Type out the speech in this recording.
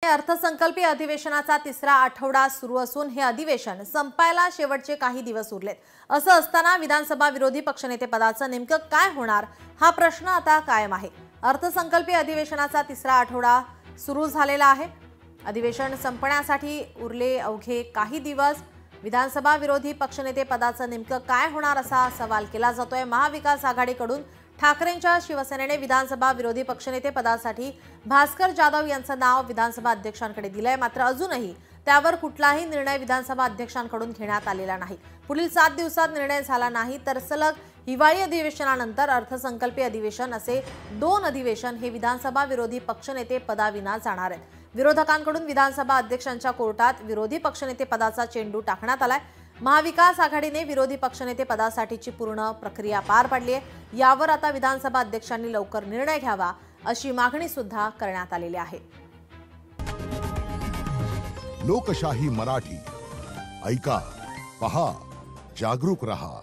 अर्थसंकल्पीय अधिवेशनाचा तिसरा आठवडा सुरू असून हे अधिवेशन संपायला शेवटचे काही दिवस उरलेत। असं असताना विधानसभा विरोधी पक्षनेते पदाचं नेमकं काय होणार हा प्रश्न आता कायम आहे। अर्थसंकल्पीय अधिवेशनाचा तिसरा आठवडा सुरू झालेला आहे। अधिवेशन संपण्यासाठी उरले अवघे काही दिवस। विधानसभा विरोधी पक्षनेते पदाचं नेमकं काय होणार असा सवाल केला जातोय। महाविकास आघाडीकडून ठाकरेंच्या शिवसेनेने विधानसभा विरोधी पक्षनेते पदासाठी भास्कर जाधव यांचं नाव विधानसभा अध्यक्षांकडे दिलंय। मात्र अजूनही त्यावर कुठलाही निर्णय विधानसभा अध्यक्षांकडून घेण्यात आलेला नाही। पुढील 7 दिवसात निर्णय झाला नाही तर सलग हिवाळी अधिवेशनानंतर अर्थसंकल्पीय अधिवेशन असे 2 अधिवेशन हे विधानसभा विरोधी पक्षनेते पदाविना जाणार आहेत। विरोधकांकडून विधानसभा अध्यक्षांच्या कोर्टात विरोधी पक्षनेते पदाचा चेंडू टाकण्यात आलाय। महाविकास आघाडीने विरोधी पक्षनेते पदासाठीची पूर्ण प्रक्रिया पार पाडली आहे। यावर आता विधानसभा अध्यक्षांनी लवकर निर्णय घ्यावा अशी मागणी सुद्धा करण्यात आलेली आहे। लोकशाही मराठी ऐका, पहा, जागरूक रहा।